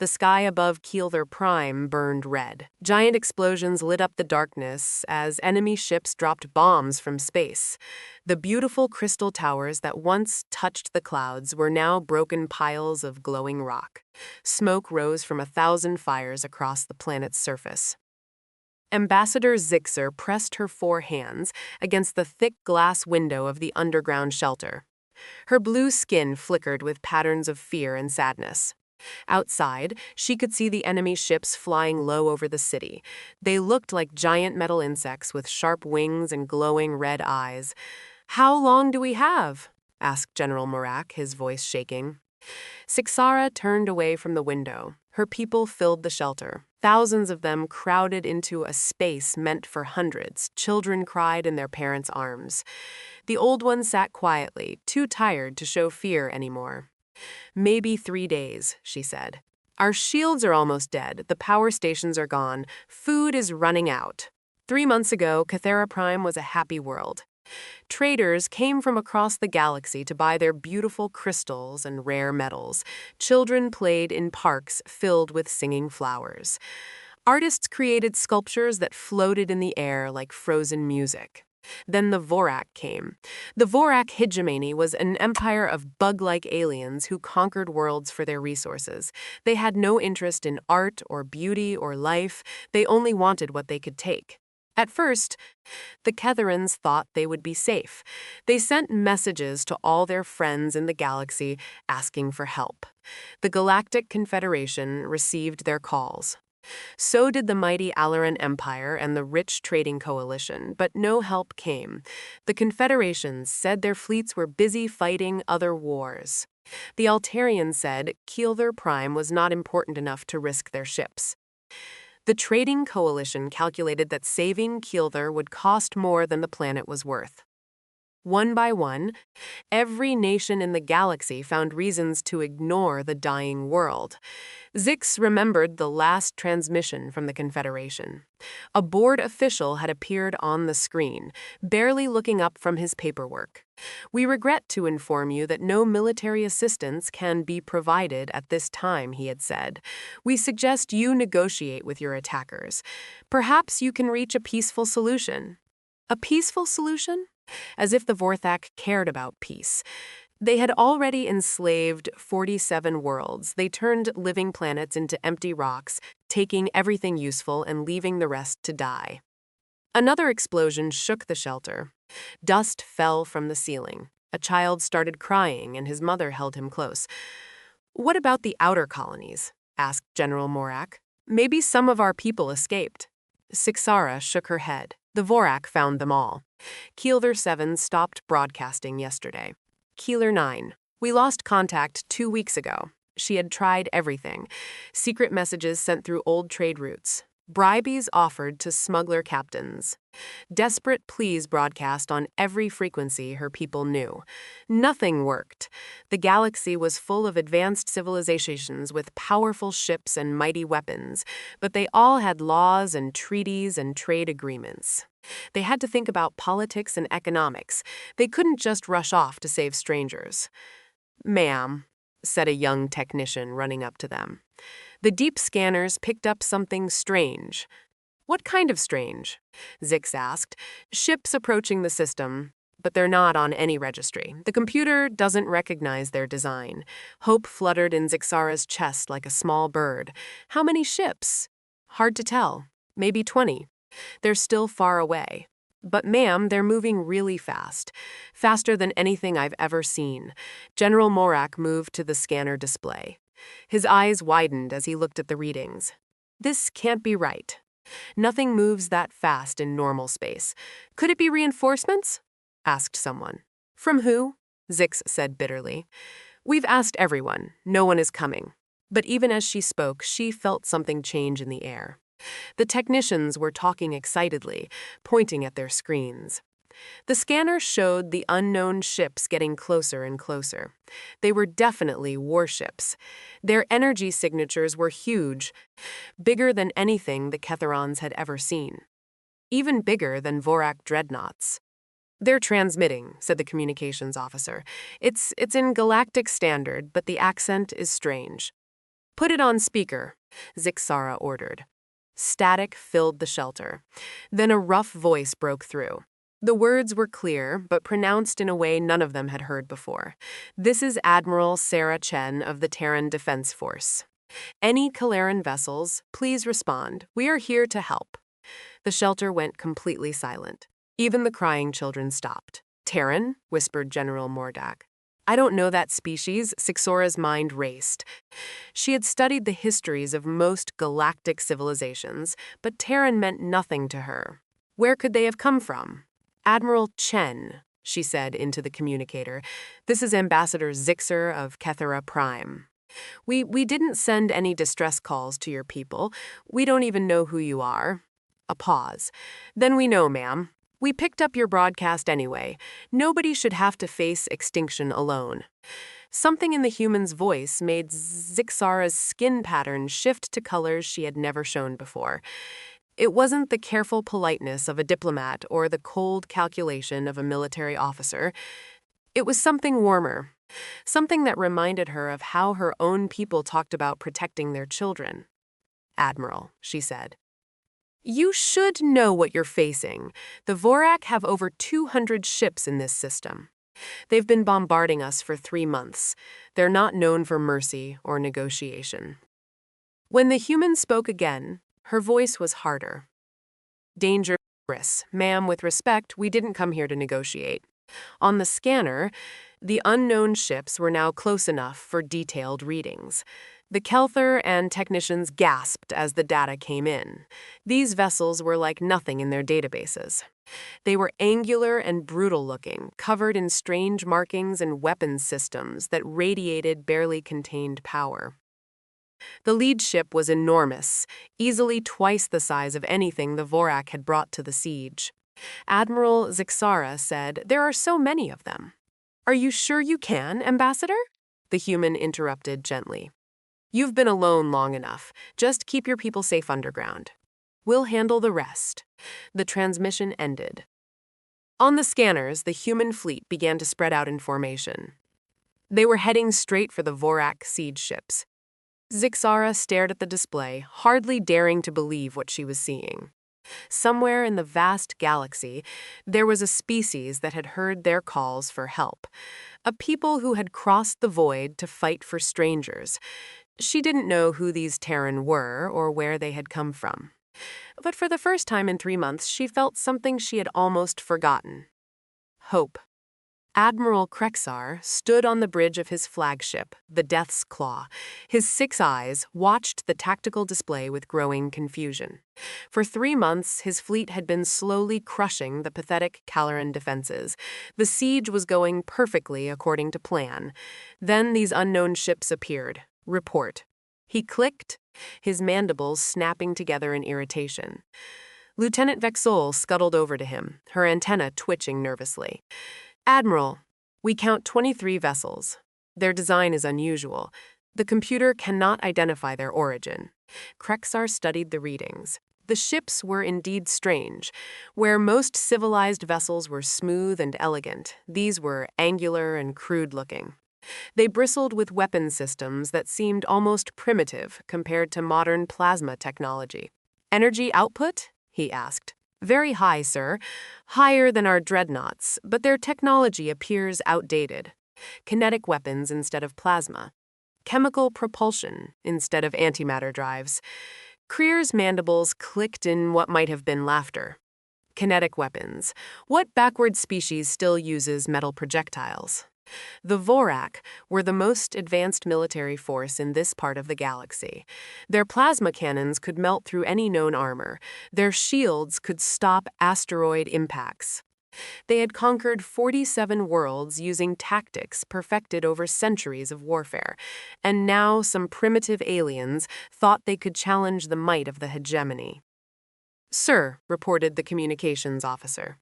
The sky above Keelther Prime burned red. Giant explosions lit up the darkness as enemy ships dropped bombs from space. The beautiful crystal towers that once touched the clouds were now broken piles of glowing rock. Smoke rose from 1,000 fires across the planet's surface. Ambassador Zixer pressed her 4 hands against the thick glass window of the underground shelter. Her blue skin flickered with patterns of fear and sadness. Outside, she could see the enemy ships flying low over the city. They looked like giant metal insects with sharp wings and glowing red eyes. "How long do we have?" asked General Vorac, his voice shaking. Zixara turned away from the window. Her people filled the shelter. Thousands of them crowded into a space meant for hundreds. Children cried in their parents' arms. The old ones sat quietly, too tired to show fear anymore. "Maybe 3 days," she said. "Our shields are almost dead. The power stations are gone. Food is running out. 3 months ago, Keelther Prime was a happy world. Traders came from across the galaxy to buy their beautiful crystals and rare metals. Children played in parks filled with singing flowers. Artists created sculptures that floated in the air like frozen music. Then the Vorac came. The Vorac Hegemony was an empire of bug-like aliens who conquered worlds for their resources. They had no interest in art or beauty or life. They only wanted what they could take. At first, the Keeltherans thought they would be safe. They sent messages to all their friends in the galaxy asking for help. The Galactic Confederation received their calls. So did the mighty Alaran Empire and the rich trading coalition, but no help came. The Confederations said their fleets were busy fighting other wars. The Altarians said Keelther Prime was not important enough to risk their ships. The trading coalition calculated that saving Keelther would cost more than the planet was worth. One by one, every nation in the galaxy found reasons to ignore the dying world. Zix remembered the last transmission from the Confederation. A board official had appeared on the screen, barely looking up from his paperwork. "We regret to inform you that no military assistance can be provided at this time," he had said. "We suggest you negotiate with your attackers. Perhaps you can reach a peaceful solution." A peaceful solution? As if the Vorthak cared about peace. They had already enslaved 47 worlds. They turned living planets into empty rocks, taking everything useful and leaving the rest to die. Another explosion shook the shelter. Dust fell from the ceiling. A child started crying, and his mother held him close. "What about the outer colonies?" asked General Vorac. "Maybe some of our people escaped." Zixara shook her head. The Vorac found them all. Keelther 7 stopped broadcasting yesterday. Keelther 9. "We lost contact 2 weeks ago. She had tried everything. Secret messages sent through old trade routes. Bribes offered to smuggler captains. Desperate pleas broadcast on every frequency her people knew. Nothing worked. The galaxy was full of advanced civilizations with powerful ships and mighty weapons, but they all had laws and treaties and trade agreements. They had to think about politics and economics. They couldn't just rush off to save strangers." "Ma'am," said a young technician running up to them. "The deep scanners picked up something strange." "What kind of strange?" Zix asked. "Ships approaching the system, but they're not on any registry. The computer doesn't recognize their design." Hope fluttered in Zixara's chest like a small bird. "How many ships?" "Hard to tell. Maybe 20. They're still far away." "But ma'am, they're moving really fast. Faster than anything I've ever seen." General Vorac moved to the scanner display. His eyes widened as he looked at the readings. "This can't be right. Nothing moves that fast in normal space. Could it be reinforcements?" asked someone. "From who?" Zix said bitterly. "We've asked everyone. No one is coming." But even as she spoke, she felt something change in the air. The technicians were talking excitedly, pointing at their screens. The scanner showed the unknown ships getting closer and closer. They were definitely warships. Their energy signatures were huge, bigger than anything the Keeltherans had ever seen. Even bigger than Vorac dreadnoughts. "They're transmitting," said the communications officer. It's in galactic standard, but the accent is strange." Put it on speaker, Zixara ordered. Static filled the shelter. Then a rough voice broke through. The words were clear, but pronounced in a way none of them had heard before. This is Admiral Sarah Chen of the Terran Defense Force. Any Kalaran vessels, please respond. We are here to help. The shelter went completely silent. Even the crying children stopped. Terran, whispered General Mordak. I don't know that species, Zixara's mind raced. She had studied the histories of most galactic civilizations, but Terran meant nothing to her. Where could they have come from? Admiral Chen, she said into the communicator. This is Ambassador Zixar of Keelther Prime. We didn't send any distress calls to your people. We don't even know who you are. A pause. Then we know, ma'am. We picked up your broadcast anyway. Nobody should have to face extinction alone. Something in the human's voice made Zixara's skin pattern shift to colors she had never shown before. It wasn't the careful politeness of a diplomat or the cold calculation of a military officer. It was something warmer, something that reminded her of how her own people talked about protecting their children. Admiral, she said. You should know what you're facing. The Vorac have over 200 ships in this system. They've been bombarding us for 3 months. They're not known for mercy or negotiation. When the human spoke again, her voice was harder. Dangerous, ma'am, with respect, we didn't come here to negotiate. On the scanner, the unknown ships were now close enough for detailed readings. The Keelther and technicians gasped as the data came in. These vessels were like nothing in their databases. They were angular and brutal-looking, covered in strange markings and weapons systems that radiated barely contained power. The lead ship was enormous, easily twice the size of anything the Vorac had brought to the siege. Admiral Zixara said, "There are so many of them." "Are you sure you can, Ambassador?" The human interrupted gently. "You've been alone long enough. Just keep your people safe underground. We'll handle the rest." The transmission ended. On the scanners, the human fleet began to spread out in formation. They were heading straight for the Vorac siege ships. Zixara stared at the display, hardly daring to believe what she was seeing. Somewhere in the vast galaxy, there was a species that had heard their calls for help, a people who had crossed the void to fight for strangers. She didn't know who these Terran were or where they had come from. But for the first time in 3 months, she felt something she had almost forgotten. Hope. Admiral Krexar stood on the bridge of his flagship, the Death's Claw. His 6 eyes watched the tactical display with growing confusion. For 3 months, his fleet had been slowly crushing the pathetic Kalaran defenses. The siege was going perfectly according to plan. Then these unknown ships appeared. Report. He clicked, his mandibles snapping together in irritation. Lieutenant Vexol scuttled over to him, her antenna twitching nervously. "Admiral, we count 23 vessels. Their design is unusual. The computer cannot identify their origin." Krexar studied the readings. The ships were indeed strange. Where most civilized vessels were smooth and elegant, these were angular and crude-looking. They bristled with weapon systems that seemed almost primitive compared to modern plasma technology. "Energy output?" he asked. "Very high, sir. Higher than our dreadnoughts, but their technology appears outdated. Kinetic weapons instead of plasma. Chemical propulsion instead of antimatter drives." Creer's mandibles clicked in what might have been laughter. Kinetic weapons. What backward species still uses metal projectiles? The Vorac were the most advanced military force in this part of the galaxy. Their plasma cannons could melt through any known armor. Their shields could stop asteroid impacts. They had conquered 47 worlds using tactics perfected over centuries of warfare, and now some primitive aliens thought they could challenge the might of the hegemony. "Sir," reported the communications officer.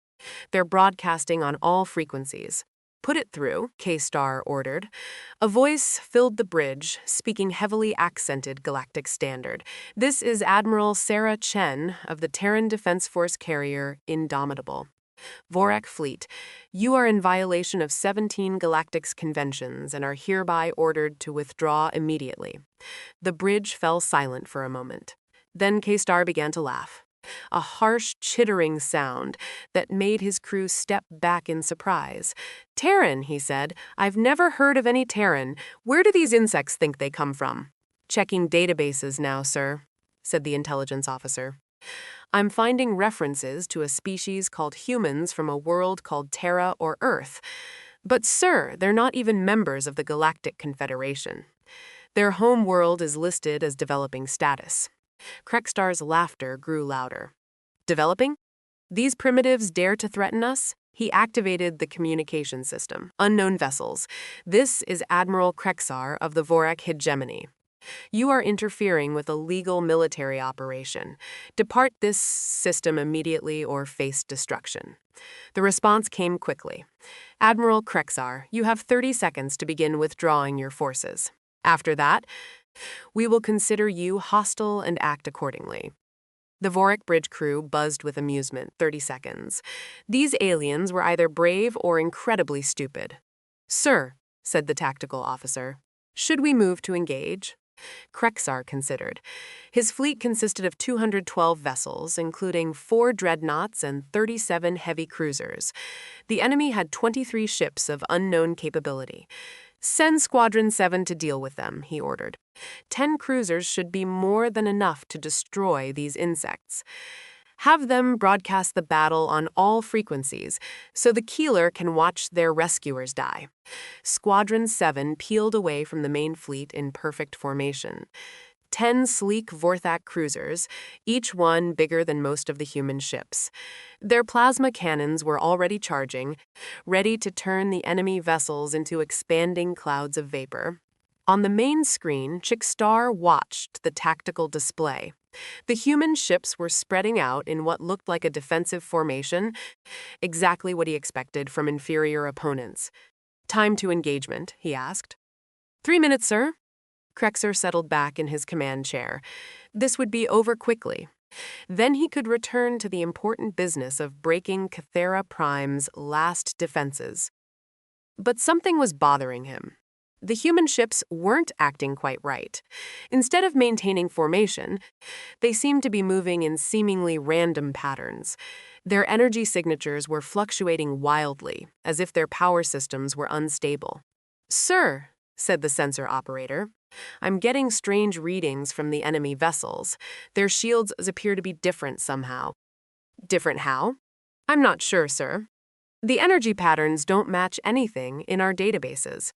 "They're broadcasting on all frequencies." "Put it through," K-Star ordered. A voice filled the bridge, speaking heavily accented galactic standard. "This is Admiral Sarah Chen of the Terran Defense Force carrier Indomitable." Vorac Fleet, you are in violation of 17 Galactic's conventions and are hereby ordered to withdraw immediately. The bridge fell silent for a moment. Then K-Star began to laugh. A harsh, chittering sound that made his crew step back in surprise. Terran, he said. I've never heard of any Terran. Where do these insects think they come from? Checking databases now, sir, said the intelligence officer. I'm finding references to a species called humans from a world called Terra or Earth. But, sir, they're not even members of the Galactic Confederation. Their home world is listed as developing status. Krekstar's laughter grew louder. Developing? These primitives dare to threaten us? He activated the communication system. Unknown vessels. This is Admiral Kreksar of the Vorac Hegemony. You are interfering with a legal military operation. Depart this system immediately or face destruction. The response came quickly. Admiral Kreksar, you have 30 seconds to begin withdrawing your forces. After that, we will consider you hostile and act accordingly. The Vorac bridge crew buzzed with amusement. 30 seconds. These aliens were either brave or incredibly stupid. Sir, said the tactical officer, should we move to engage? Kreksar considered. His fleet consisted of 212 vessels, including 4 dreadnoughts and 37 heavy cruisers. The enemy had 23 ships of unknown capability. Send Squadron 7 to deal with them, he ordered. 10 cruisers should be more than enough to destroy these insects. Have them broadcast the battle on all frequencies so the Keelther can watch their rescuers die. Squadron 7 peeled away from the main fleet in perfect formation. 10 sleek Vorthak cruisers, each one bigger than most of the human ships. Their plasma cannons were already charging, ready to turn the enemy vessels into expanding clouds of vapor. On the main screen, Chickstar watched the tactical display. The human ships were spreading out in what looked like a defensive formation, exactly what he expected from inferior opponents. Time to engagement, he asked. 3 minutes, sir. Kreksar settled back in his command chair. This would be over quickly. Then he could return to the important business of breaking Keelther Prime's last defenses. But something was bothering him. The human ships weren't acting quite right. Instead of maintaining formation, they seemed to be moving in seemingly random patterns. Their energy signatures were fluctuating wildly, as if their power systems were unstable. Sir, said the sensor operator, I'm getting strange readings from the enemy vessels. Their shields appear to be different somehow. Different how? I'm not sure, sir. The energy patterns don't match anything in our databases.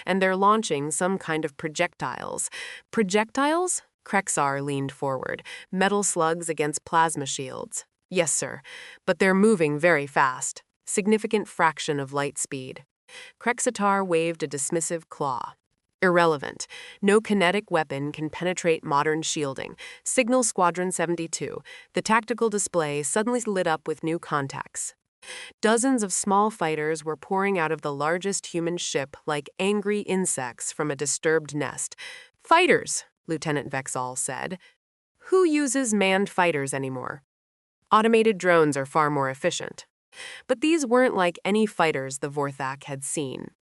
And they're launching some kind of projectiles. Projectiles? Kreksar leaned forward. Metal slugs against plasma shields. Yes, sir, but they're moving very fast. Significant fraction of light speed. Kreksitar waved a dismissive claw. Irrelevant. No kinetic weapon can penetrate modern shielding. Signal Squadron 72. The tactical display suddenly lit up with new contacts. Dozens of small fighters were pouring out of the largest human ship like angry insects from a disturbed nest. Fighters, Lieutenant Vexall said. Who uses manned fighters anymore? Automated drones are far more efficient. But these weren't like any fighters the Vorthak had seen.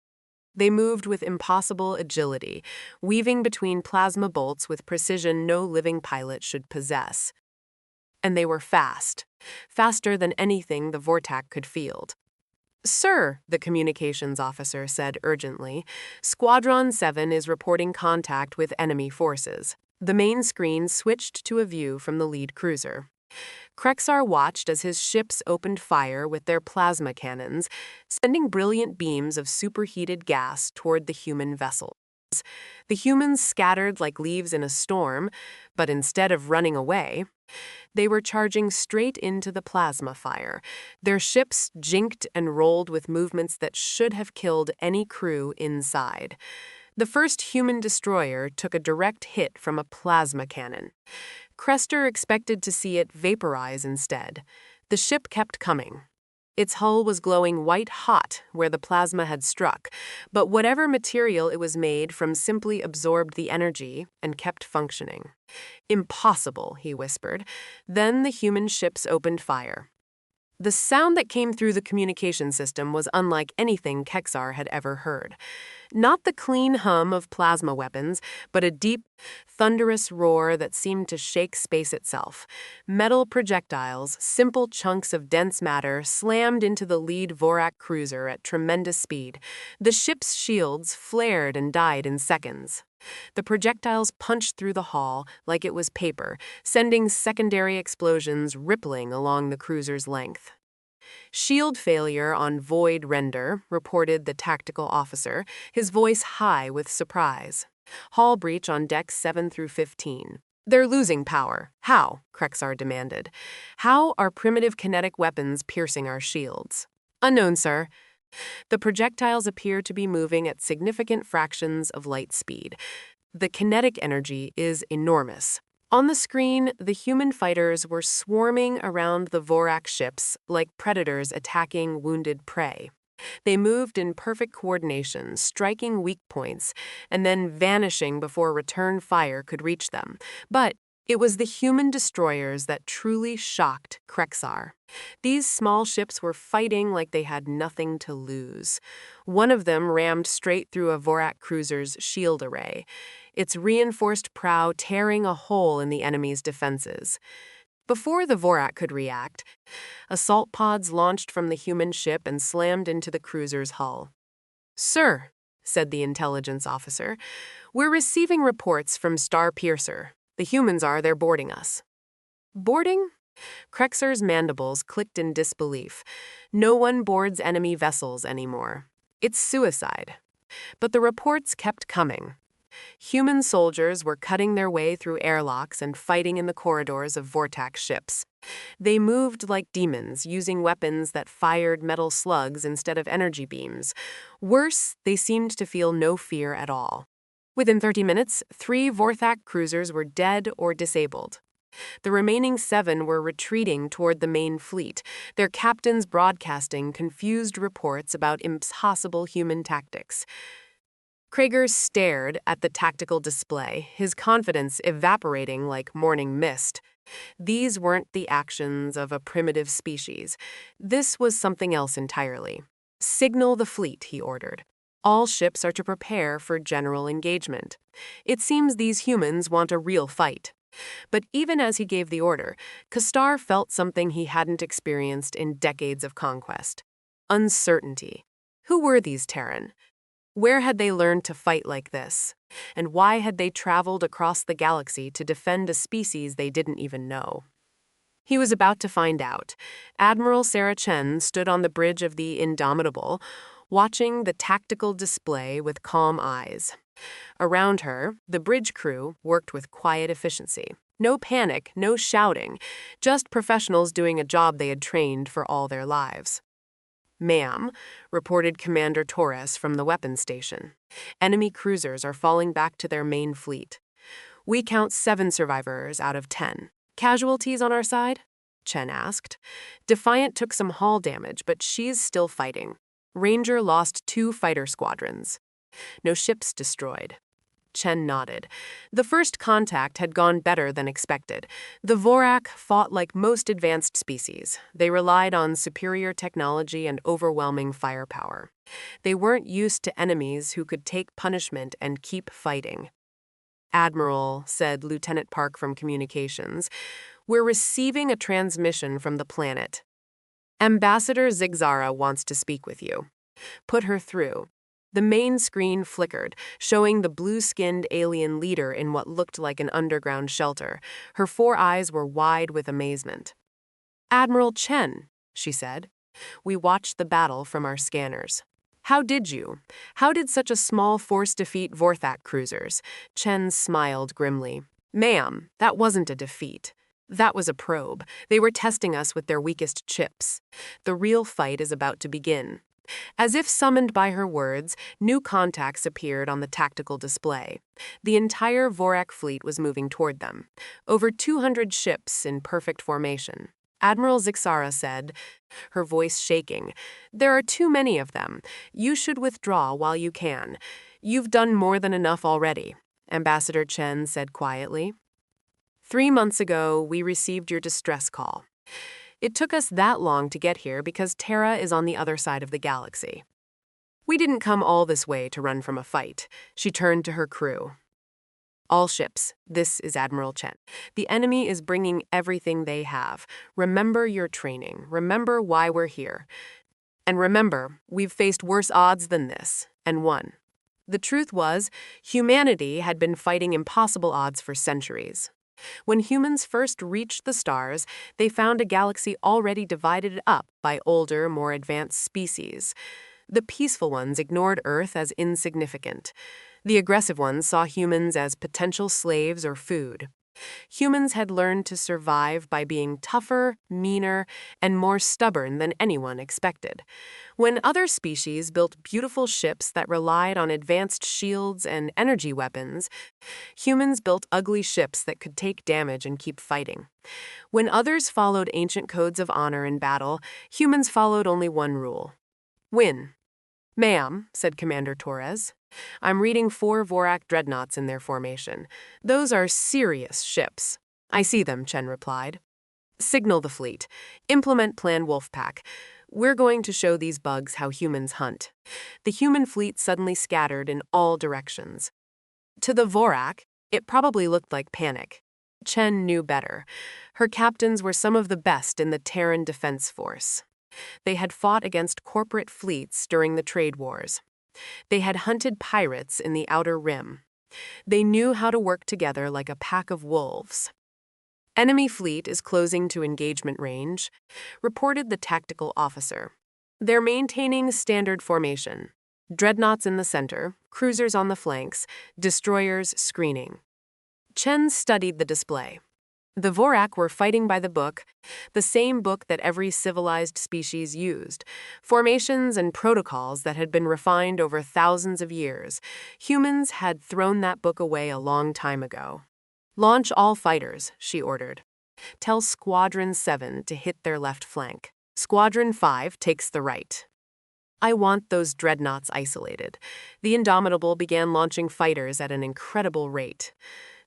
They moved with impossible agility, weaving between plasma bolts with precision no living pilot should possess. And they were fast, faster than anything the Vortak could field. Sir, the communications officer said urgently, Squadron 7 is reporting contact with enemy forces. The main screen switched to a view from the lead cruiser. Kreksar watched as his ships opened fire with their plasma cannons, sending brilliant beams of superheated gas toward the human vessels. The humans scattered like leaves in a storm, but instead of running away, they were charging straight into the plasma fire. Their ships jinked and rolled with movements that should have killed any crew inside. The first human destroyer took a direct hit from a plasma cannon. Krester expected to see it vaporize instead. The ship kept coming. Its hull was glowing white-hot where the plasma had struck, but whatever material it was made from simply absorbed the energy and kept functioning. Impossible, he whispered. Then the human ships opened fire. The sound that came through the communication system was unlike anything Kexar had ever heard. Not the clean hum of plasma weapons, but a deep, thunderous roar that seemed to shake space itself. Metal projectiles, simple chunks of dense matter, slammed into the lead Vorac cruiser at tremendous speed. The ship's shields flared and died in seconds. The projectiles punched through the hull like it was paper, sending secondary explosions rippling along the cruiser's length. Shield failure on Void Render, reported the tactical officer, his voice high with surprise. Hull breach on decks 7 through 15. They're losing power. How? Krexar demanded. How are primitive kinetic weapons piercing our shields? Unknown, sir. The projectiles appear to be moving at significant fractions of light speed. The kinetic energy is enormous. On the screen, the human fighters were swarming around the Vorac ships like predators attacking wounded prey. They moved in perfect coordination, striking weak points, and then vanishing before return fire could reach them. But it was the human destroyers that truly shocked Krexar. These small ships were fighting like they had nothing to lose. One of them rammed straight through a Vorac cruiser's shield array, its reinforced prow tearing a hole in the enemy's defenses. Before the Vorac could react, assault pods launched from the human ship and slammed into the cruiser's hull. "Sir," said the intelligence officer, "we're receiving reports from Starpiercer. The humans are, they're boarding us." Boarding? Krexar's mandibles clicked in disbelief. No one boards enemy vessels anymore. It's suicide. But the reports kept coming. Human soldiers were cutting their way through airlocks and fighting in the corridors of Vortax ships. They moved like demons, using weapons that fired metal slugs instead of energy beams. Worse, they seemed to feel no fear at all. Within 30 minutes, 3 Vortax cruisers were dead or disabled. The remaining 7 were retreating toward the main fleet, their captains broadcasting confused reports about impossible human tactics. Krager stared at the tactical display, his confidence evaporating like morning mist. These weren't the actions of a primitive species. This was something else entirely. "Signal the fleet," he ordered. "All ships are to prepare for general engagement." It seems these humans want a real fight. But even as he gave the order, Kastar felt something he hadn't experienced in decades of conquest. Uncertainty. Who were these Terran? Where had they learned to fight like this? And why had they traveled across the galaxy to defend a species they didn't even know? He was about to find out. Admiral Sarah Chen stood on the bridge of the Indomitable, watching the tactical display with calm eyes. Around her, the bridge crew worked with quiet efficiency. No panic, no shouting, just professionals doing a job they had trained for all their lives. "Ma'am," reported Commander Torres from the weapons station. "Enemy cruisers are falling back to their main fleet. We count 7 survivors out of 10. Casualties on our side?" Chen asked. "Defiant took some hull damage, but she's still fighting. Ranger lost 2 fighter squadrons. No ships destroyed." Chen nodded. The first contact had gone better than expected. The Vorac fought like most advanced species. They relied on superior technology and overwhelming firepower. They weren't used to enemies who could take punishment and keep fighting. "Admiral," said Lieutenant Park from Communications, "we're receiving a transmission from the planet. Ambassador Zigzara wants to speak with you." "Put her through." The main screen flickered, showing the blue-skinned alien leader in what looked like an underground shelter. Her 4 eyes were wide with amazement. "Admiral Chen," she said. "We watched the battle from our scanners." How did such a small force defeat Vortax cruisers?" Chen smiled grimly. "Ma'am, that wasn't a defeat. That was a probe. They were testing us with their weakest chips. The real fight is about to begin." As if summoned by her words, new contacts appeared on the tactical display. The entire Vorac fleet was moving toward them. Over 200 ships in perfect formation. Admiral Zixara said, her voice shaking, "There are too many of them. You should withdraw while you can. You've done more than enough already," Ambassador Chen said quietly. "3 months ago, we received your distress call. It took us that long to get here because Terra is on the other side of the galaxy. We didn't come all this way to run from a fight. She turned to her crew. All ships, this is Admiral Chen. The enemy is bringing everything they have. Remember your training. Remember why we're here. And remember, we've faced worse odds than this, and won. The truth was, humanity had been fighting impossible odds for centuries. When humans first reached the stars, they found a galaxy already divided up by older, more advanced species. The peaceful ones ignored Earth as insignificant. The aggressive ones saw humans as potential slaves or food. Humans had learned to survive by being tougher, meaner, and more stubborn than anyone expected. When other species built beautiful ships that relied on advanced shields and energy weapons, humans built ugly ships that could take damage and keep fighting. When others followed ancient codes of honor in battle, humans followed only one rule: win. "Ma'am," said Commander Torres, "I'm reading 4 Vorac dreadnoughts in their formation. Those are serious ships." "I see them," Chen replied. "Signal the fleet. Implement Plan Wolfpack. We're going to show these bugs how humans hunt." The human fleet suddenly scattered in all directions. To the Vorac, it probably looked like panic. Chen knew better. Her captains were some of the best in the Terran Defense Force. They had fought against corporate fleets during the trade wars. They had hunted pirates in the Outer Rim. They knew how to work together like a pack of wolves. "Enemy fleet is closing to engagement range," reported the tactical officer. "They're maintaining standard formation. Dreadnoughts in the center, cruisers on the flanks, destroyers screening." Chen studied the display. The Vorac were fighting by the book, the same book that every civilized species used, formations and protocols that had been refined over thousands of years. Humans had thrown that book away a long time ago. "Launch all fighters," she ordered. "Tell Squadron 7 to hit their left flank. Squadron 5 takes the right." I want those dreadnoughts isolated. The Indomitable began launching fighters at an incredible rate.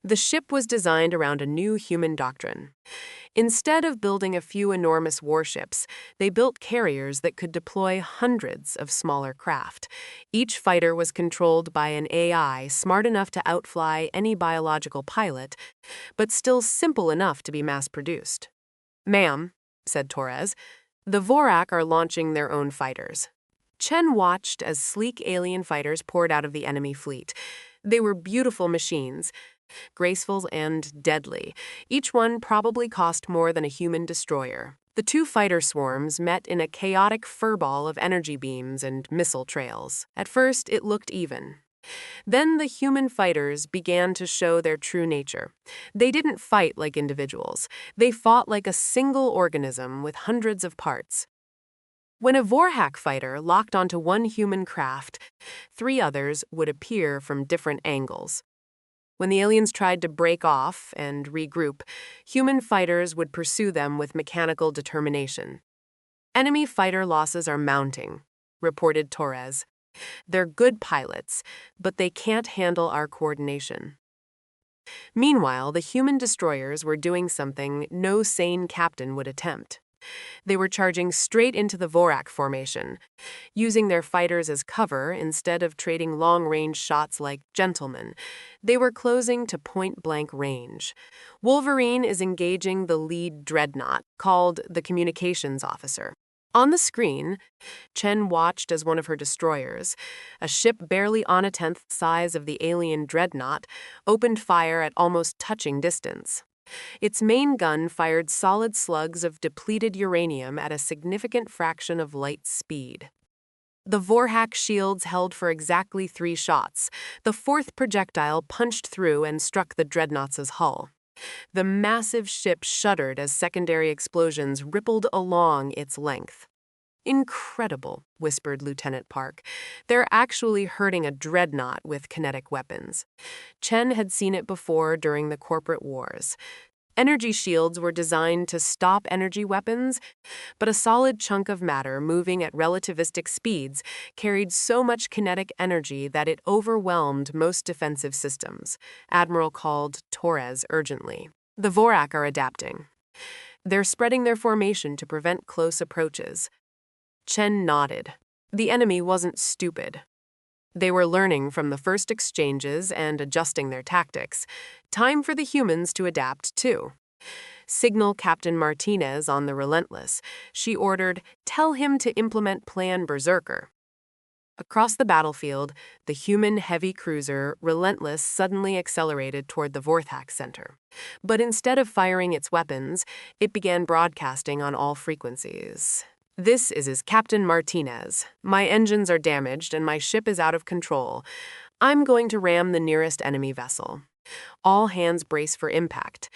The ship was designed around a new human doctrine. Instead of building a few enormous warships, they built carriers that could deploy hundreds of smaller craft. Each fighter was controlled by an AI smart enough to outfly any biological pilot, but still simple enough to be mass-produced. "Ma'am," said Torres, "the Vorac are launching their own fighters." Chen watched as sleek alien fighters poured out of the enemy fleet. They were beautiful machines, graceful and deadly. Each one probably cost more than a human destroyer. The 2 fighter swarms met in a chaotic furball of energy beams and missile trails. At first, it looked even. Then the human fighters began to show their true nature. They didn't fight like individuals. They fought like a single organism with hundreds of parts. When a Vorac fighter locked onto one human craft, 3 others would appear from different angles. When the aliens tried to break off and regroup, human fighters would pursue them with mechanical determination. "Enemy fighter losses are mounting," reported Torres. "They're good pilots, but they can't handle our coordination." Meanwhile, the human destroyers were doing something no sane captain would attempt. They were charging straight into the Vorac formation, using their fighters as cover instead of trading long-range shots like gentlemen. They were closing to point-blank range. Wolverine is engaging the lead dreadnought, called the communications officer. On the screen, Chen watched as one of her destroyers, a ship barely on a tenth size of the alien dreadnought, opened fire at almost touching distance. Its main gun fired solid slugs of depleted uranium at a significant fraction of light speed. The Vorac shields held for exactly 3 shots. The 4th projectile punched through and struck the dreadnought's hull. The massive ship shuddered as secondary explosions rippled along its length. "Incredible," whispered Lieutenant Park. "They're actually hurting a dreadnought with kinetic weapons." Chen had seen it before during the corporate wars. Energy shields were designed to stop energy weapons, but a solid chunk of matter moving at relativistic speeds carried so much kinetic energy that it overwhelmed most defensive systems. Admiral called Torres urgently. "The Vorac are adapting. They're spreading their formation to prevent close approaches. Chen nodded. The enemy wasn't stupid. They were learning from the first exchanges and adjusting their tactics. Time for the humans to adapt, too. Signal Captain Martinez on the Relentless. She ordered, "Tell him to implement Plan Berserker." Across the battlefield, the human heavy cruiser Relentless suddenly accelerated toward the Vorac Center. But instead of firing its weapons, it began broadcasting on all frequencies. "This is Captain Martinez. My engines are damaged and my ship is out of control. I'm going to ram the nearest enemy vessel. All hands brace for impact."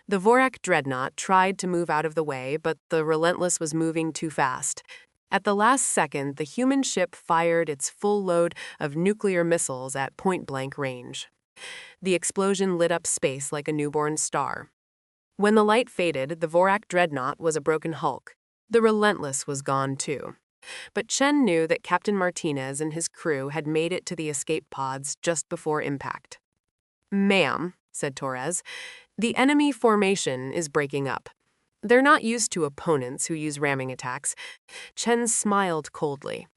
The Vorac dreadnought tried to move out of the way, but the Relentless was moving too fast. At the last second, the human ship fired its full load of nuclear missiles at point-blank range. The explosion lit up space like a newborn star. When the light faded, the Vorac dreadnought was a broken hulk. The Relentless was gone too. But Chen knew that Captain Martinez and his crew had made it to the escape pods just before impact. "Ma'am," said Torres, "the enemy formation is breaking up. They're not used to opponents who use ramming attacks." Chen smiled coldly.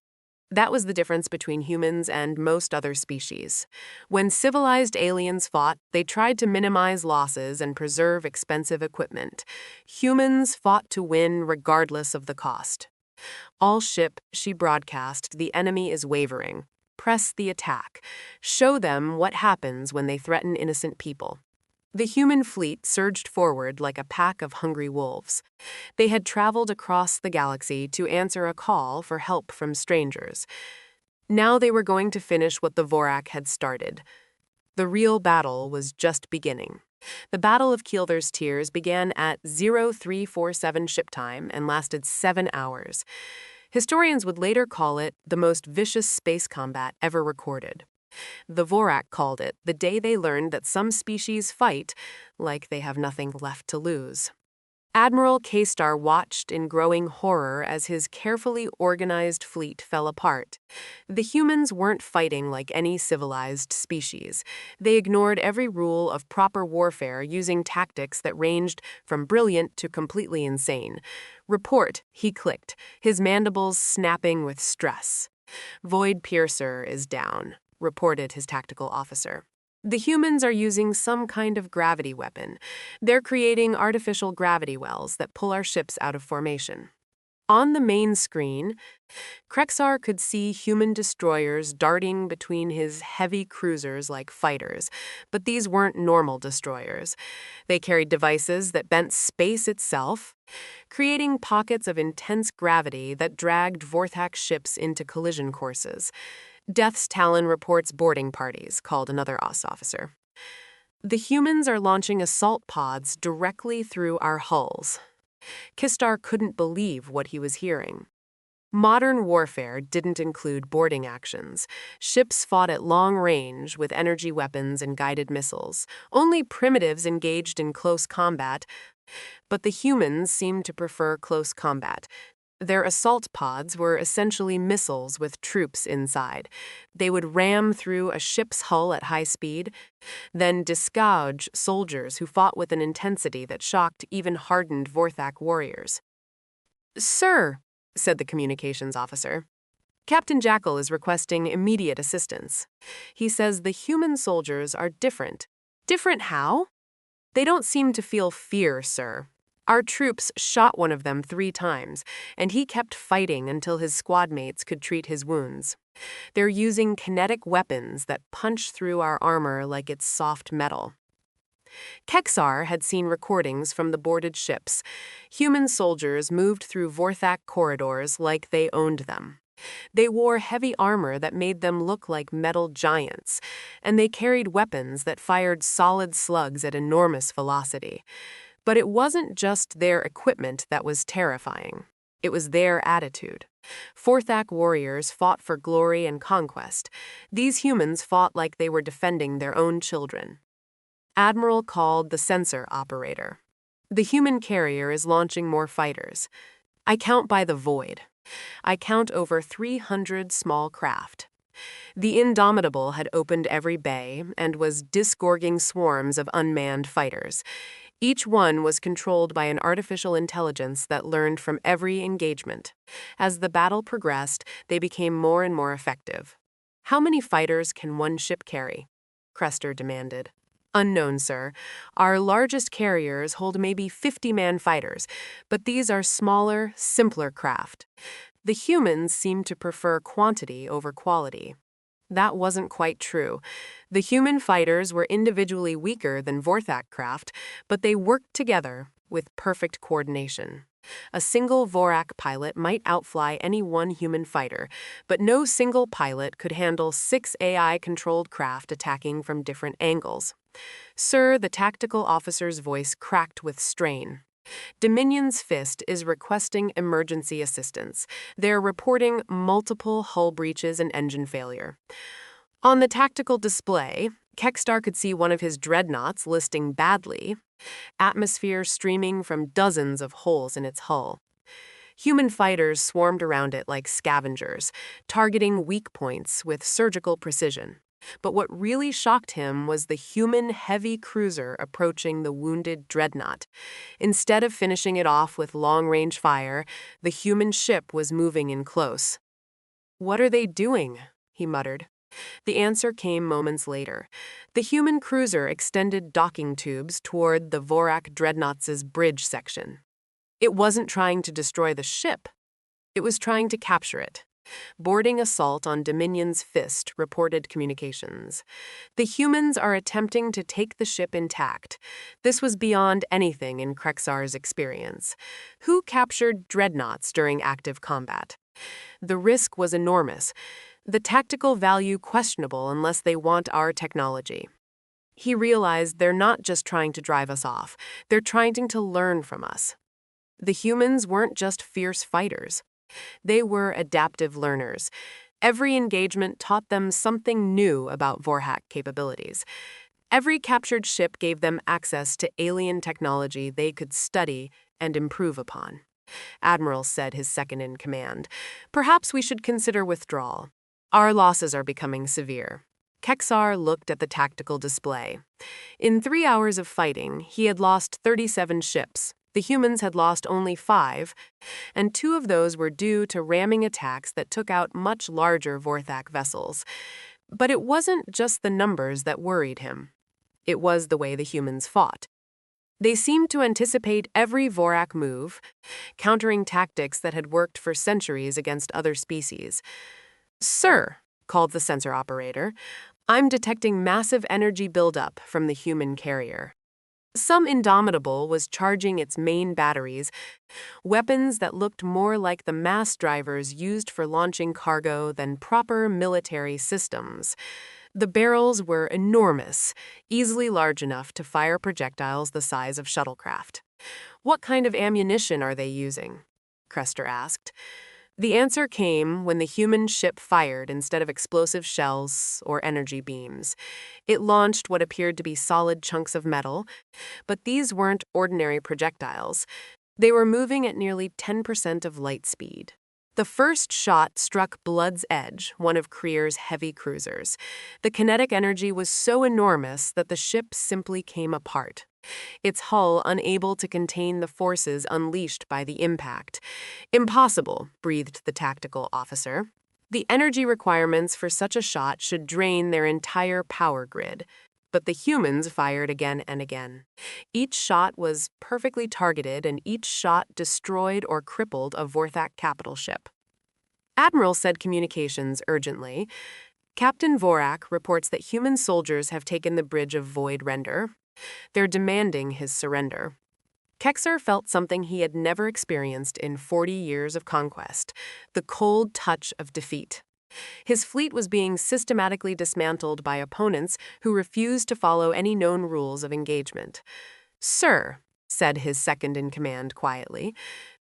That was the difference between humans and most other species. When civilized aliens fought, they tried to minimize losses and preserve expensive equipment. Humans fought to win regardless of the cost. "All ship," she broadcast, "the enemy is wavering. Press the attack. Show them what happens when they threaten innocent people." The human fleet surged forward like a pack of hungry wolves. They had traveled across the galaxy to answer a call for help from strangers. Now they were going to finish what the Vorac had started. The real battle was just beginning. The Battle of Keelther's Tears began at 0347 ship time and lasted 7 hours. Historians would later call it the most vicious space combat ever recorded. The Vorac called it the day they learned that some species fight like they have nothing left to lose. Admiral Keelther watched in growing horror as his carefully organized fleet fell apart. The humans weren't fighting like any civilized species. They ignored every rule of proper warfare, using tactics that ranged from brilliant to completely insane. "Report," he clicked, his mandibles snapping with stress. "Void Piercer is down," reported his tactical officer. "The humans are using some kind of gravity weapon. They're creating artificial gravity wells that pull our ships out of formation." On the main screen, Krexar could see human destroyers darting between his heavy cruisers like fighters, but these weren't normal destroyers. They carried devices that bent space itself, creating pockets of intense gravity that dragged Vorac ships into collision courses. "Death's Talon reports boarding parties," called another OS officer. "The humans are launching assault pods directly through our hulls." Keelther couldn't believe what he was hearing. Modern warfare didn't include boarding actions. Ships fought at long range with energy weapons and guided missiles. Only primitives engaged in close combat, but the humans seemed to prefer close combat. Their assault pods were essentially missiles with troops inside. They would ram through a ship's hull at high speed, then disgorge soldiers who fought with an intensity that shocked even hardened Vorac warriors. "Sir," said the communications officer, "Captain Jackal is requesting immediate assistance. He says the human soldiers are different." "Different how?" "They don't seem to feel fear, sir. Our troops shot one of them 3 times, and he kept fighting until his squad mates could treat his wounds. They're using kinetic weapons that punch through our armor like it's soft metal." Keelther had seen recordings from the boarded ships. Human soldiers moved through Vorac corridors like they owned them. They wore heavy armor that made them look like metal giants, and they carried weapons that fired solid slugs at enormous velocity. But it wasn't just their equipment that was terrifying. It was their attitude. Vorac warriors fought for glory and conquest. These humans fought like they were defending their own children. Admiral called the sensor operator. "The human carrier is launching more fighters. I count by the void. I count over 300 small craft." The Indomitable had opened every bay and was disgorging swarms of unmanned fighters. Each one was controlled by an artificial intelligence that learned from every engagement. As the battle progressed, they became more and more effective. How many fighters can one ship carry? Crester demanded. Unknown, sir. Our largest carriers hold maybe 50-man fighters, but these are smaller, simpler craft. The humans seem to prefer quantity over quality. That wasn't quite true. The human fighters were individually weaker than Vorac craft, but they worked together with perfect coordination. A single Vorac pilot might outfly any one human fighter, but no single pilot could handle 6 AI-controlled craft attacking from different angles. Sir, the tactical officer's voice cracked with strain. Dominion's Fist is requesting emergency assistance. They're reporting multiple hull breaches and engine failure. On the tactical display, Keelther could see one of his dreadnoughts listing badly, atmosphere streaming from dozens of holes in its hull. Human fighters swarmed around it like scavengers, targeting weak points with surgical precision. But what really shocked him was the human heavy cruiser approaching the wounded dreadnought. Instead of finishing it off with long-range fire, the human ship was moving in close. "What are they doing?" he muttered. The answer came moments later. The human cruiser extended docking tubes toward the Vorac dreadnought's bridge section. It wasn't trying to destroy the ship. It was trying to capture it. Boarding assault on Dominion's Fist, reported communications. The humans are attempting to take the ship intact. This was beyond anything in Krexar's experience. Who captured dreadnoughts during active combat? The risk was enormous. The tactical value questionable unless they want our technology. He realized they're not just trying to drive us off. They're trying to learn from us. The humans weren't just fierce fighters. They were adaptive learners. Every engagement taught them something new about Vorac capabilities. Every captured ship gave them access to alien technology they could study and improve upon. Admiral said, his second-in-command, "Perhaps we should consider withdrawal. Our losses are becoming severe." Keelther looked at the tactical display. In 3 hours of fighting, he had lost 37 ships. The humans had lost only 5, and 2 of those were due to ramming attacks that took out much larger Vorac vessels. But it wasn't just the numbers that worried him. It was the way the humans fought. They seemed to anticipate every Vorac move, countering tactics that had worked for centuries against other species. "Sir," called the sensor operator, "I'm detecting massive energy buildup from the human carrier." Some Indomitable was charging its main batteries, weapons that looked more like the mass drivers used for launching cargo than proper military systems. The barrels were enormous, easily large enough to fire projectiles the size of shuttlecraft. "What kind of ammunition are they using?" Crester asked. The answer came when the human ship fired instead of explosive shells or energy beams. It launched what appeared to be solid chunks of metal, but these weren't ordinary projectiles. They were moving at nearly 10% of light speed. The first shot struck Blood's Edge, one of Kreer's heavy cruisers. The kinetic energy was so enormous that the ship simply came apart, its hull unable to contain the forces unleashed by the impact. "Impossible," breathed the tactical officer. "The energy requirements for such a shot should drain their entire power grid." But the humans fired again and again. Each shot was perfectly targeted, and each shot destroyed or crippled a Vorac capital ship. Admiral said communications urgently. "Captain Vorac reports that human soldiers have taken the bridge of Void Render. They're demanding his surrender." Keelther felt something he had never experienced in 40 years of conquest, the cold touch of defeat. His fleet was being systematically dismantled by opponents who refused to follow any known rules of engagement. "Sir," said his second-in-command quietly,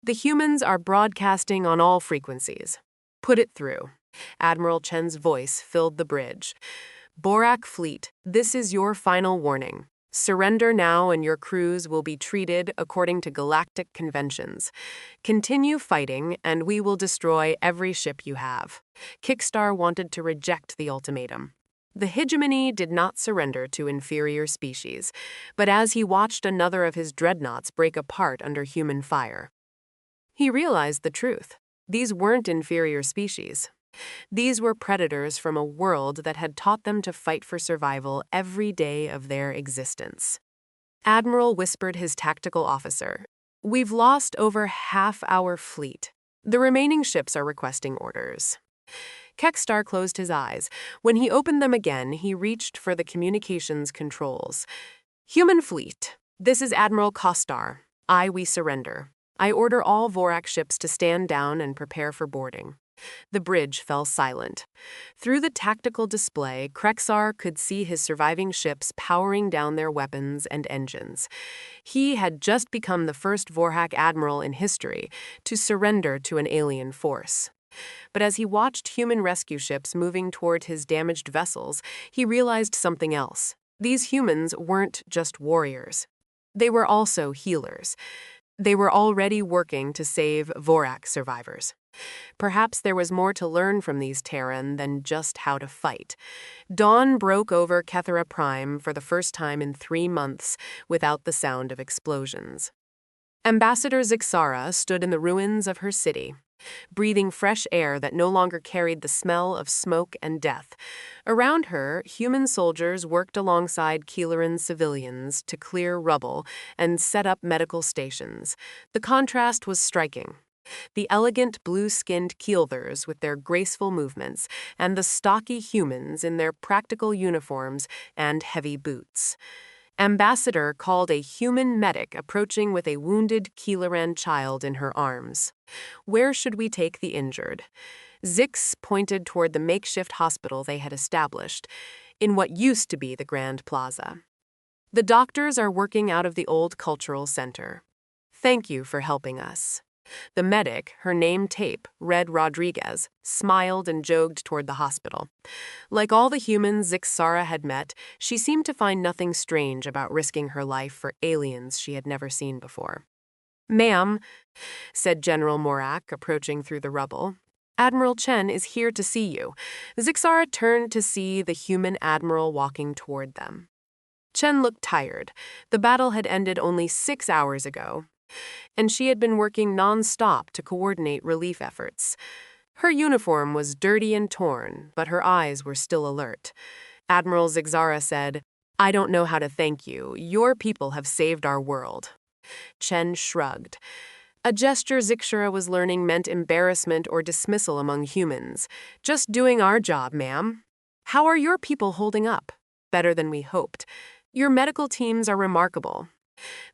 "the humans are broadcasting on all frequencies. Put it through." Admiral Chen's voice filled the bridge. "Vorac fleet, this is your final warning. Surrender now and your crews will be treated according to galactic conventions. Continue fighting and we will destroy every ship you have." Keelther wanted to reject the ultimatum. The hegemony did not surrender to inferior species, but as he watched another of his dreadnoughts break apart under human fire, he realized the truth. These weren't inferior species. These were predators from a world that had taught them to fight for survival every day of their existence. Admiral whispered his tactical officer, "We've lost over half our fleet. The remaining ships are requesting orders." Keelther closed his eyes. When he opened them again, he reached for the communications controls. "Human fleet, this is Admiral Keelther. We surrender. I order all Vorac ships to stand down and prepare for boarding." The bridge fell silent. Through the tactical display, Keelther could see his surviving ships powering down their weapons and engines. He had just become the first Vorac admiral in history to surrender to an alien force. But as he watched human rescue ships moving toward his damaged vessels, he realized something else. These humans weren't just warriors. They were also healers. They were already working to save Vorac survivors. Perhaps there was more to learn from these Terran than just how to fight. Dawn broke over Keelther Prime for the first time in 3 months without the sound of explosions. Ambassador Zixara stood in the ruins of her city, breathing fresh air that no longer carried the smell of smoke and death. Around her, human soldiers worked alongside Keeleran civilians to clear rubble and set up medical stations. The contrast was striking. The elegant blue-skinned Keelthers with their graceful movements, and the stocky humans in their practical uniforms and heavy boots. Ambassador called a human medic approaching with a wounded Keeleran child in her arms. "Where should we take the injured?" Zix pointed toward the makeshift hospital they had established, in what used to be the Grand Plaza. "The doctors are working out of the old cultural center. Thank you for helping us." The medic, her name tape, Red Rodriguez, smiled and jogged toward the hospital. Like all the humans Zixara had met, she seemed to find nothing strange about risking her life for aliens she had never seen before. "Ma'am," said General Vorac, approaching through the rubble, "Admiral Chen is here to see you." Zixara turned to see the human admiral walking toward them. Chen looked tired. The battle had ended only 6 hours ago, and she had been working non-stop to coordinate relief efforts. Her uniform was dirty and torn, but her eyes were still alert. Admiral Zixara said, "I don't know how to thank you. Your people have saved our world." Chen shrugged. A gesture Zixara was learning meant embarrassment or dismissal among humans. "Just doing our job, ma'am." "How are your people holding up?" "Better than we hoped. Your medical teams are remarkable.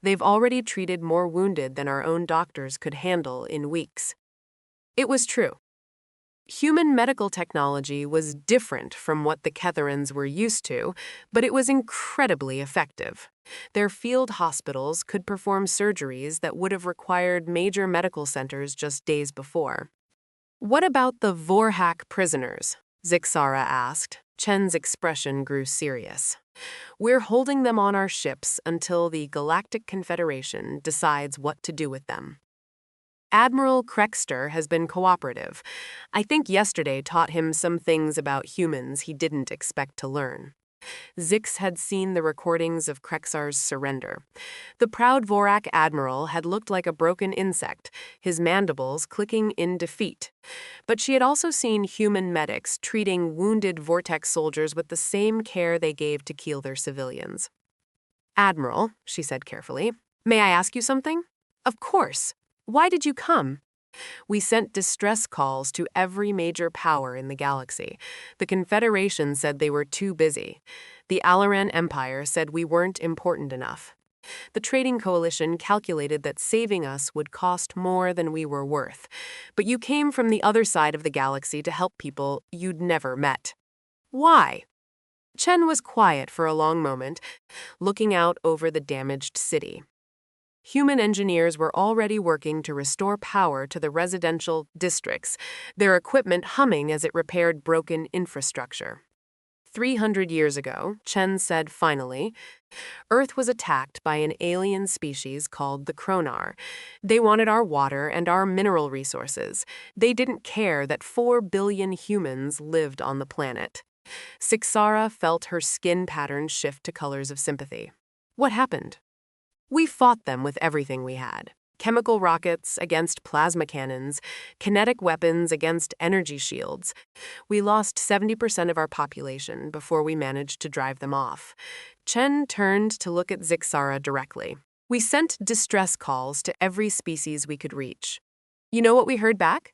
They've already treated more wounded than our own doctors could handle in weeks." It was true. Human medical technology was different from what the Keeltherans were used to, but it was incredibly effective. Their field hospitals could perform surgeries that would have required major medical centers just days before. "What about the Vorac prisoners?" Zixara asked. Chen's expression grew serious. "We're holding them on our ships until the Galactic Confederation decides what to do with them." Admiral Keelther has been cooperative. I think yesterday taught him some things about humans he didn't expect to learn. Zix had seen the recordings of Keelther's surrender. The proud Vorac admiral had looked like a broken insect, his mandibles clicking in defeat. But she had also seen human medics treating wounded Vortex soldiers with the same care they gave to Keelther civilians. "Admiral," she said carefully, "may I ask you something?" "Of course. Why did you come?" "We sent distress calls to every major power in the galaxy. The Confederation said they were too busy. The Alaran Empire said we weren't important enough. The Trading Coalition calculated that saving us would cost more than we were worth. But you came from the other side of the galaxy to help people you'd never met. Why?" Chen was quiet for a long moment, looking out over the damaged city. Human engineers were already working to restore power to the residential districts, their equipment humming as it repaired broken infrastructure. 300 years ago, Chen said finally, Earth was attacked by an alien species called the Kronar. They wanted our water and our mineral resources. They didn't care that 4 billion humans lived on the planet. Sixara felt her skin pattern shift to colors of sympathy. What happened? We fought them with everything we had. Chemical rockets against plasma cannons, kinetic weapons against energy shields. We lost 70% of our population before we managed to drive them off. Chen turned to look at Sixara directly. We sent distress calls to every species we could reach. You know what we heard back?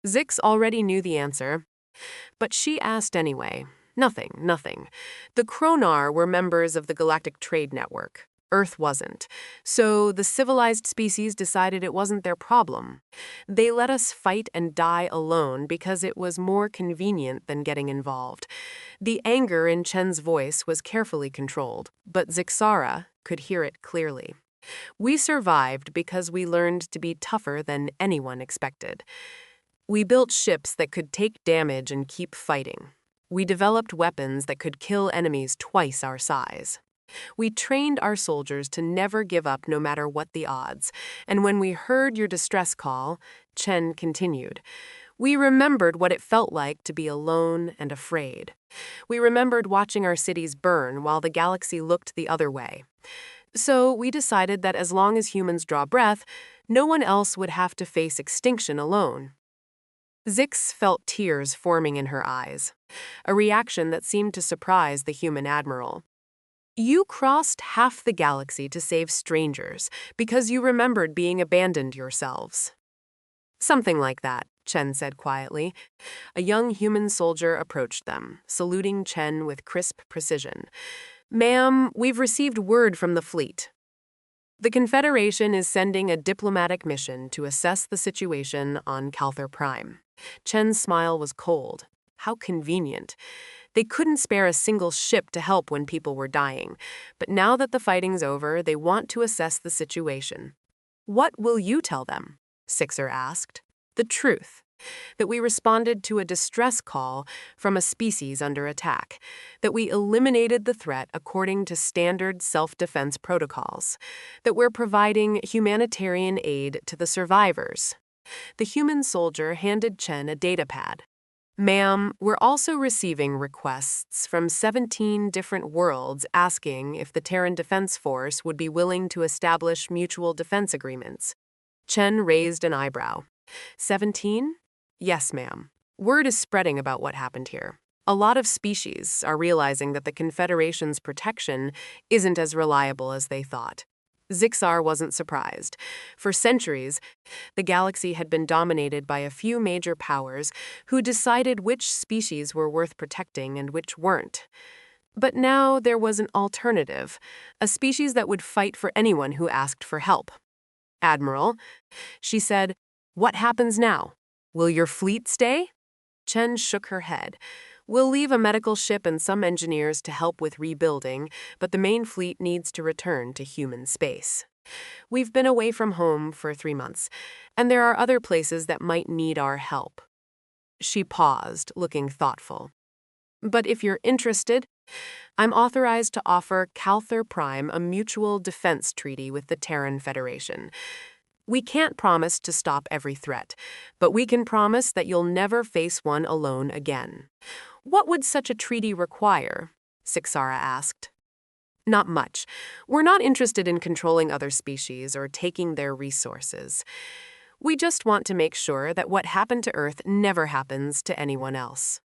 Zix already knew the answer, but she asked anyway. Nothing. The Kronar were members of the Galactic Trade Network. Earth wasn't. So the civilized species decided it wasn't their problem. They let us fight and die alone because it was more convenient than getting involved. The anger in Chen's voice was carefully controlled, but Sixara could hear it clearly. We survived because we learned to be tougher than anyone expected. We built ships that could take damage and keep fighting. We developed weapons that could kill enemies twice our size. We trained our soldiers to never give up no matter what the odds. And when we heard your distress call, Chen continued, we remembered what it felt like to be alone and afraid. We remembered watching our cities burn while the galaxy looked the other way. So we decided that as long as humans draw breath, no one else would have to face extinction alone. Zix felt tears forming in her eyes, a reaction that seemed to surprise the human admiral. You crossed half the galaxy to save strangers because you remembered being abandoned yourselves. Something like that, Chen said quietly. A young human soldier approached them, saluting Chen with crisp precision. Ma'am, we've received word from the fleet. The Confederation is sending a diplomatic mission to assess the situation on Keelther Prime. Chen's smile was cold. How convenient. They couldn't spare a single ship to help when people were dying, but now that the fighting's over, they want to assess the situation. What will you tell them? Sixer asked. The truth. That we responded to a distress call from a species under attack, that we eliminated the threat according to standard self-defense protocols, that we're providing humanitarian aid to the survivors. The human soldier handed Chen a datapad. Ma'am, we're also receiving requests from 17 different worlds asking if the Terran Defense Force would be willing to establish mutual defense agreements. Chen raised an eyebrow. 17? Yes, ma'am. Word is spreading about what happened here. A lot of species are realizing that the Confederation's protection isn't as reliable as they thought. Zixar wasn't surprised. For centuries, the galaxy had been dominated by a few major powers who decided which species were worth protecting and which weren't. But now there was an alternative, a species that would fight for anyone who asked for help. Admiral, she said, what happens now? Will your fleet stay? Chen shook her head. We'll leave a medical ship and some engineers to help with rebuilding, but the main fleet needs to return to human space. We've been away from home for 3 months, and there are other places that might need our help. She paused, looking thoughtful. But if you're interested, I'm authorized to offer Keelther Prime a mutual defense treaty with the Terran Federation. We can't promise to stop every threat, but we can promise that you'll never face one alone again. What would such a treaty require? Sixara asked. Not much. We're not interested in controlling other species or taking their resources. We just want to make sure that what happened to Earth never happens to anyone else.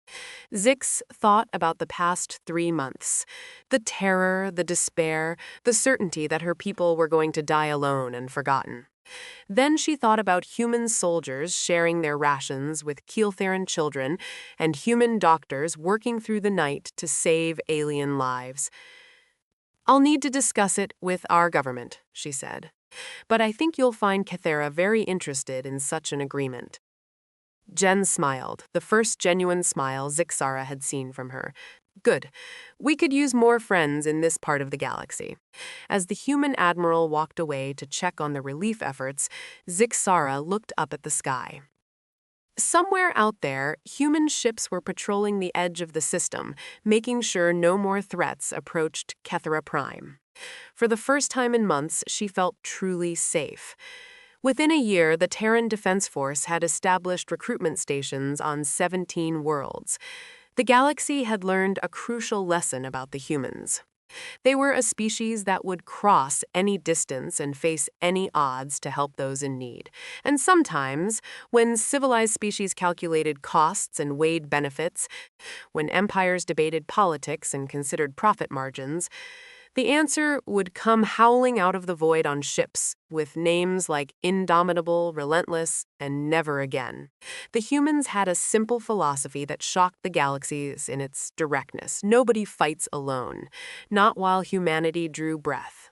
Zix thought about the past 3 months. The terror, the despair, the certainty that her people were going to die alone and forgotten. Then she thought about human soldiers sharing their rations with Keeltheran children and human doctors working through the night to save alien lives. I'll need to discuss it with our government, she said. But I think you'll find Keelthera very interested in such an agreement. Jen smiled, the first genuine smile Zixara had seen from her. Good. We could use more friends in this part of the galaxy. As the human admiral walked away to check on the relief efforts, Zixara looked up at the sky. Somewhere out there, human ships were patrolling the edge of the system, making sure no more threats approached Keelther Prime. For the first time in months, she felt truly safe. Within a year, the Terran Defense Force had established recruitment stations on 17 worlds. The galaxy had learned a crucial lesson about the humans. They were a species that would cross any distance and face any odds to help those in need. And sometimes, when civilized species calculated costs and weighed benefits, when empires debated politics and considered profit margins, the answer would come howling out of the void on ships with names like Indomitable, Relentless, and Never Again. The humans had a simple philosophy that shocked the galaxies in its directness. Nobody fights alone, not while humanity drew breath.